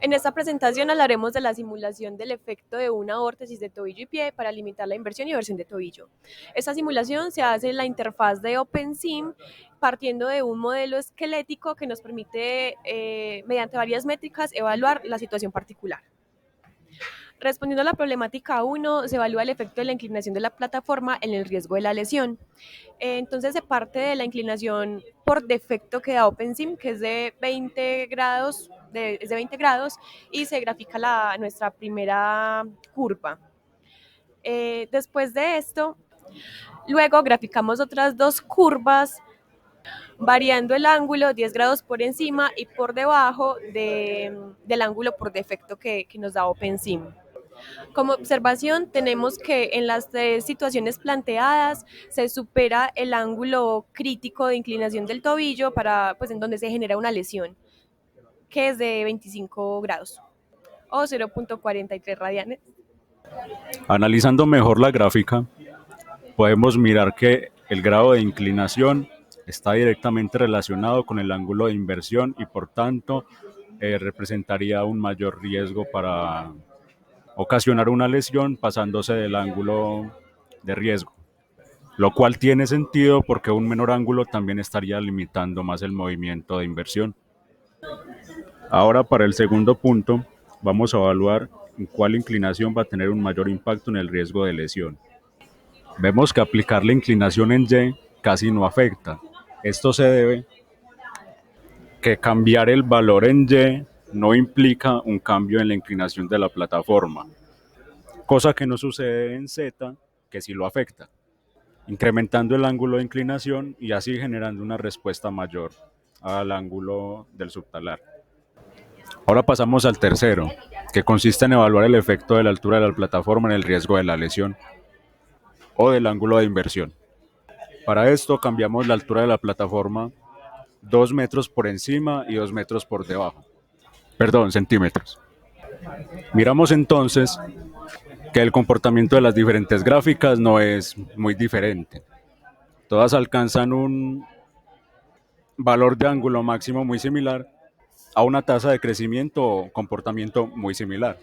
En esta presentación hablaremos de la simulación del efecto de una órtesis de tobillo y pie para limitar la inversión y versión de tobillo. Esta simulación se hace en la interfaz de OpenSim partiendo de un modelo esquelético que nos permite, mediante varias métricas, evaluar la situación particular. Respondiendo a la problemática 1, se evalúa el efecto de la inclinación de la plataforma en el riesgo de la lesión. Entonces se parte de la inclinación por defecto que da OpenSim, que es de 20 grados, y se grafica nuestra primera curva. Después de esto, luego graficamos otras dos curvas variando el ángulo 10 grados por encima y por debajo del ángulo por defecto que nos da OpenSim. Como observación, tenemos que en las tres situaciones planteadas se supera el ángulo crítico de inclinación del tobillo en donde se genera una lesión, que es de 25 grados o 0.43 radianes. Analizando mejor la gráfica, podemos mirar que el grado de inclinación está directamente relacionado con el ángulo de inversión y por tanto representaría un mayor riesgo para ocasionar una lesión pasándose del ángulo de riesgo, lo cual tiene sentido porque un menor ángulo también estaría limitando más el movimiento de inversión. Ahora para el segundo punto vamos a evaluar en cuál inclinación va a tener un mayor impacto en el riesgo de lesión. Vemos que aplicar la inclinación en Y casi no afecta. Esto se debe que cambiar el valor en Y no implica un cambio en la inclinación de la plataforma, cosa que no sucede en Z, que sí lo afecta, incrementando el ángulo de inclinación y así generando una respuesta mayor al ángulo del subtalar. Ahora pasamos al tercero, que consiste en evaluar el efecto de la altura de la plataforma en el riesgo de la lesión o del ángulo de inversión. Para esto cambiamos la altura de la plataforma 2 metros por encima y 2 metros por debajo. Perdón, centímetros. Miramos entonces que el comportamiento de las diferentes gráficas no es muy diferente. Todas alcanzan un valor de ángulo máximo muy similar a una tasa de crecimiento o comportamiento muy similar.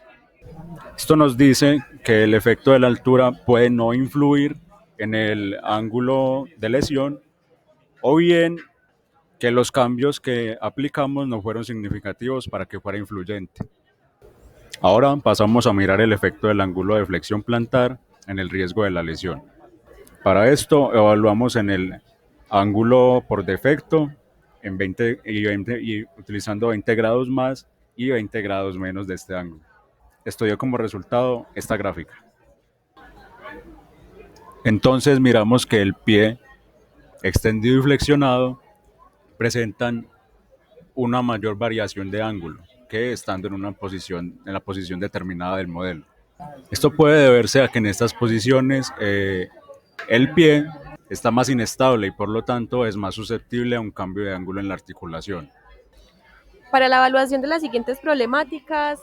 Esto nos dice que el efecto de la altura puede no influir en el ángulo de lesión o bien que los cambios que aplicamos no fueron significativos para que fuera influyente. Ahora pasamos a mirar el efecto del ángulo de flexión plantar en el riesgo de la lesión. Para esto evaluamos en el ángulo por defecto en 20 y utilizando 20 grados más y 20 grados menos de este ángulo. Esto dio como resultado esta gráfica. Entonces miramos que el pie extendido y flexionado presentan una mayor variación de ángulo que estando en la posición determinada del modelo. Esto puede deberse a que en estas posiciones el pie está más inestable y por lo tanto es más susceptible a un cambio de ángulo en la articulación. Para la evaluación de las siguientes problemáticas,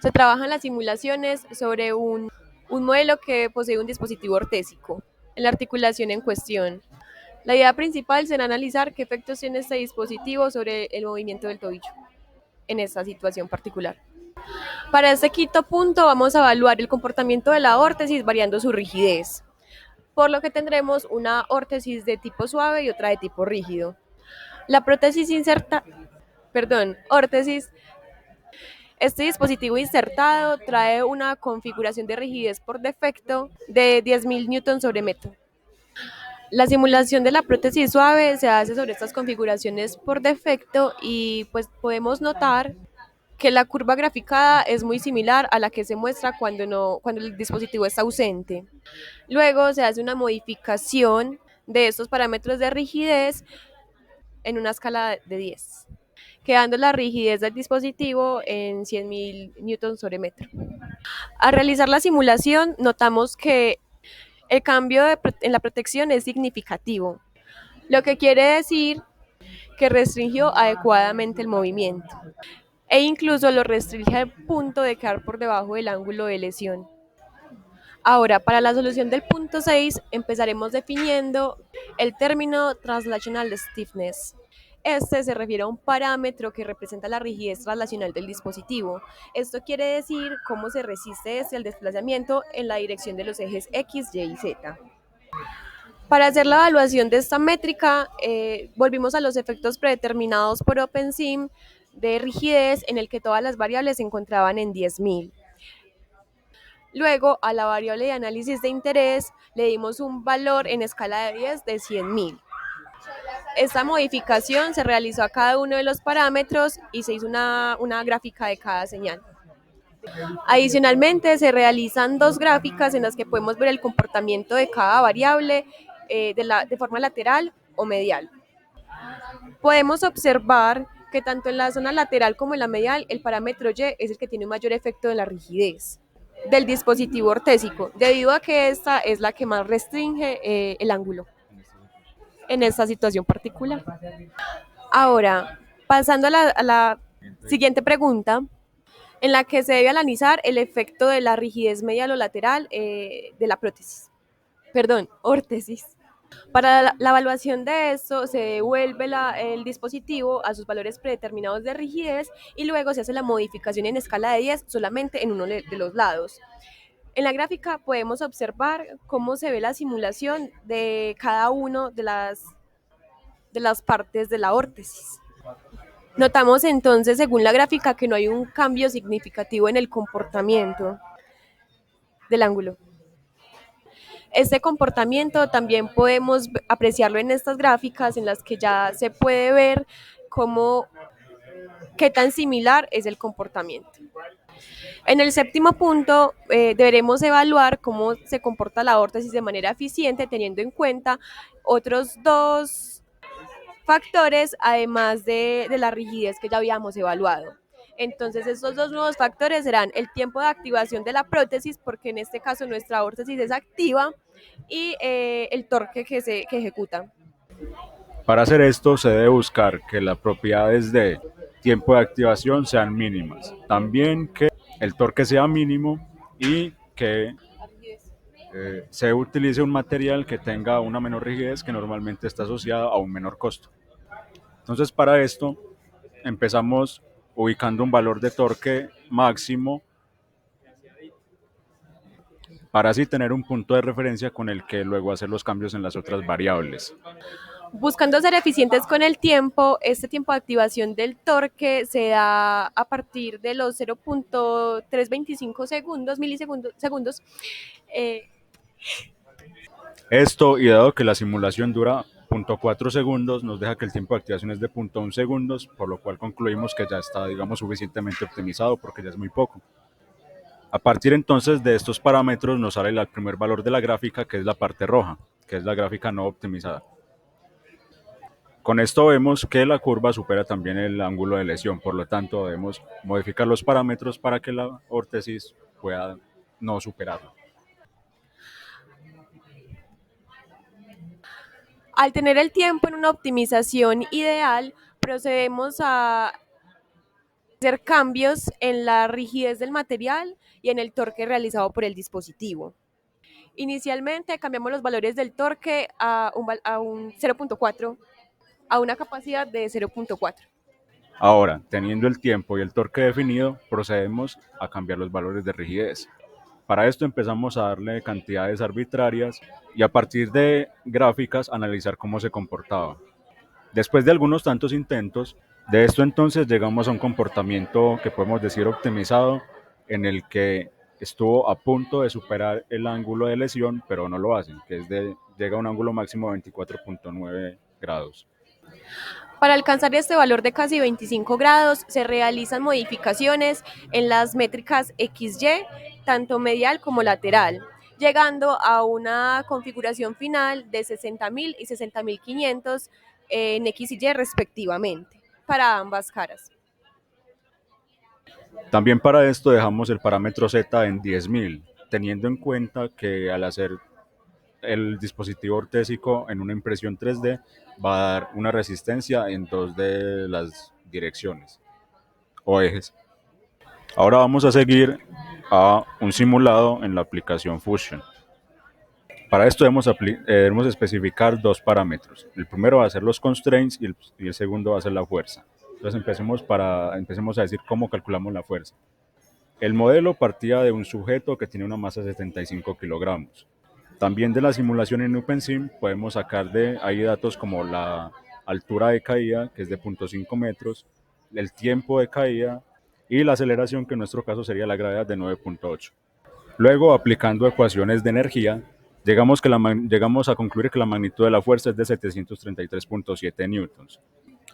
se trabajan las simulaciones sobre un modelo que posee un dispositivo ortésico en la articulación en cuestión. La idea principal será analizar qué efectos tiene este dispositivo sobre el movimiento del tobillo en esta situación particular. Para este quinto punto vamos a evaluar el comportamiento de la órtesis variando su rigidez, por lo que tendremos una órtesis de tipo suave y otra de tipo rígido. La órtesis. Este dispositivo insertado trae una configuración de rigidez por defecto de 10.000 newtons sobre metro. La simulación de la prótesis suave se hace sobre estas configuraciones por defecto y pues podemos notar que la curva graficada es muy similar a la que se muestra cuando el dispositivo está ausente. Luego se hace una modificación de estos parámetros de rigidez en una escala de 10, quedando la rigidez del dispositivo en 100.000 newtons sobre metro. Al realizar la simulación, notamos que el cambio en la protección es significativo, lo que quiere decir que restringió adecuadamente el movimiento e incluso lo restringe al punto de quedar por debajo del ángulo de lesión. Ahora, para la solución del punto 6, empezaremos definiendo el término translational stiffness. Este se refiere a un parámetro que representa la rigidez traslacional del dispositivo. Esto quiere decir cómo se resiste desde el desplazamiento en la dirección de los ejes X, Y y Z. Para hacer la evaluación de esta métrica, volvimos a los efectos predeterminados por OpenSim de rigidez en el que todas las variables se encontraban en 10.000. Luego, a la variable de análisis de interés le dimos un valor en escala de 10 de 100.000. Esta modificación se realizó a cada uno de los parámetros y se hizo una gráfica de cada señal. Adicionalmente, se realizan dos gráficas en las que podemos ver el comportamiento de cada variable de forma lateral o medial. Podemos observar que tanto en la zona lateral como en la medial, el parámetro Y es el que tiene un mayor efecto de la rigidez del dispositivo ortésico, debido a que esta es la que más restringe el ángulo en esta situación particular. Ahora, pasando a la siguiente pregunta, en la que se debe analizar el efecto de la rigidez medial o lateral de la prótesis. Perdón, órtesis. Para la evaluación de esto, se devuelve el dispositivo a sus valores predeterminados de rigidez y luego se hace la modificación en escala de 10 solamente en uno de los lados. En la gráfica podemos observar cómo se ve la simulación de cada una de las partes de la órtesis. Notamos entonces, según la gráfica, que no hay un cambio significativo en el comportamiento del ángulo. Este comportamiento también podemos apreciarlo en estas gráficas en las que ya se puede ver qué tan similar es el comportamiento. En el séptimo punto, deberemos evaluar cómo se comporta la órtesis de manera eficiente, teniendo en cuenta otros dos factores, además de la rigidez que ya habíamos evaluado. Entonces, estos dos nuevos factores serán el tiempo de activación de la prótesis, porque en este caso nuestra órtesis es activa, y el torque que ejecuta. Para hacer esto se debe buscar que las propiedades de tiempo de activación sean mínimas. También que el torque sea mínimo y que se utilice un material que tenga una menor rigidez que normalmente está asociada a un menor costo. Entonces para esto empezamos ubicando un valor de torque máximo para así tener un punto de referencia con el que luego hacer los cambios en las otras variables. Buscando ser eficientes con el tiempo, este tiempo de activación del torque se da a partir de los 0.325 milisegundos. Esto, y dado que la simulación dura 0.4 segundos, nos deja que el tiempo de activación es de 0.1 segundos, por lo cual concluimos que ya está, digamos, suficientemente optimizado porque ya es muy poco. A partir entonces de estos parámetros nos sale el primer valor de la gráfica, que es la parte roja, que es la gráfica no optimizada. Con esto vemos que la curva supera también el ángulo de lesión, por lo tanto debemos modificar los parámetros para que la órtesis pueda no superarlo. Al tener el tiempo en una optimización ideal, procedemos a hacer cambios en la rigidez del material y en el torque realizado por el dispositivo. Inicialmente cambiamos los valores del torque a un 0.4, a una capacidad de 0.4. Ahora, teniendo el tiempo y el torque definido, procedemos a cambiar los valores de rigidez. Para esto empezamos a darle cantidades arbitrarias y a partir de gráficas analizar cómo se comportaba. Después de algunos tantos intentos, de esto entonces llegamos a un comportamiento que podemos decir optimizado, en el que estuvo a punto de superar el ángulo de lesión, pero no lo hace, que llega a un ángulo máximo de 24.9 grados. Para alcanzar este valor de casi 25 grados, se realizan modificaciones en las métricas XY, tanto medial como lateral, llegando a una configuración final de 60.000 y 60.500 en X y Y respectivamente, para ambas caras. También para esto dejamos el parámetro Z en 10.000, teniendo en cuenta que al hacer el dispositivo ortésico en una impresión 3D va a dar una resistencia en dos de las direcciones o ejes. Ahora vamos a seguir a un simulado en la aplicación Fusion. Para esto debemos especificar dos parámetros. El primero va a ser los constraints y el segundo va a ser la fuerza. Entonces empecemos a decir cómo calculamos la fuerza. El modelo partía de un sujeto que tiene una masa de 75 kilogramos. También de la simulación en OpenSim podemos sacar de ahí datos como la altura de caída, que es de 0.5 metros, el tiempo de caída y la aceleración, que en nuestro caso sería la gravedad de 9.8. Luego, aplicando ecuaciones de energía, llegamos a concluir que la magnitud de la fuerza es de 733.7 newtons.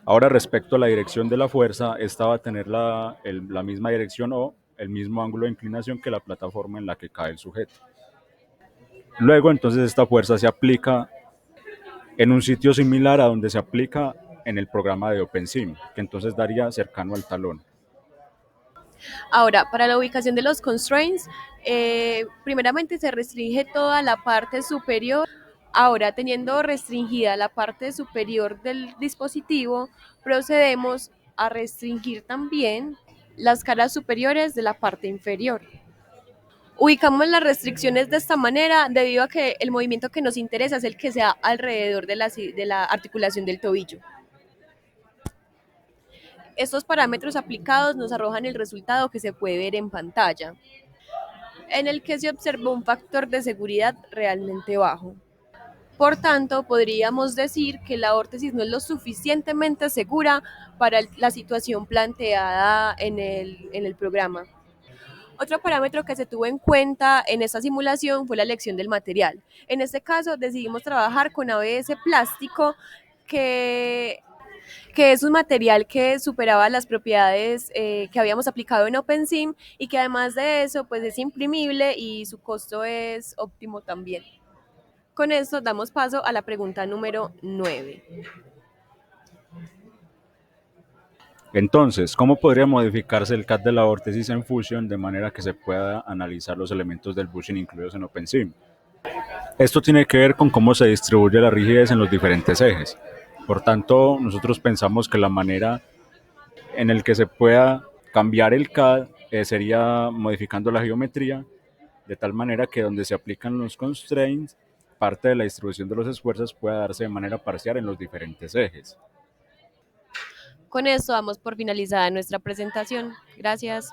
Ahora, respecto a la dirección de la fuerza, esta va a tener la misma dirección o el mismo ángulo de inclinación que la plataforma en la que cae el sujeto. Luego, entonces, esta fuerza se aplica en un sitio similar a donde se aplica en el programa de OpenSim, que entonces daría cercano al talón. Ahora, para la ubicación de los constraints, primeramente se restringe toda la parte superior. Ahora, teniendo restringida la parte superior del dispositivo, procedemos a restringir también las caras superiores de la parte inferior. Ubicamos las restricciones de esta manera debido a que el movimiento que nos interesa es el que sea alrededor de la articulación del tobillo. Estos parámetros aplicados nos arrojan el resultado que se puede ver en pantalla, en el que se observó un factor de seguridad realmente bajo. Por tanto, podríamos decir que la órtesis no es lo suficientemente segura para la situación planteada en el programa. Otro parámetro que se tuvo en cuenta en esta simulación fue la elección del material. En este caso decidimos trabajar con ABS plástico, que es un material que superaba las propiedades que habíamos aplicado en OpenSim y que además de eso pues es imprimible y su costo es óptimo también. Con esto damos paso a la pregunta número 9. Entonces, ¿cómo podría modificarse el CAD de la vórtesis en Fusion de manera que se pueda analizar los elementos del bushing incluidos en OpenSim? Esto tiene que ver con cómo se distribuye la rigidez en los diferentes ejes. Por tanto, nosotros pensamos que la manera en la que se pueda cambiar el CAD sería modificando la geometría de tal manera que donde se aplican los constraints, parte de la distribución de los esfuerzos pueda darse de manera parcial en los diferentes ejes. Con esto damos por finalizada nuestra presentación. Gracias.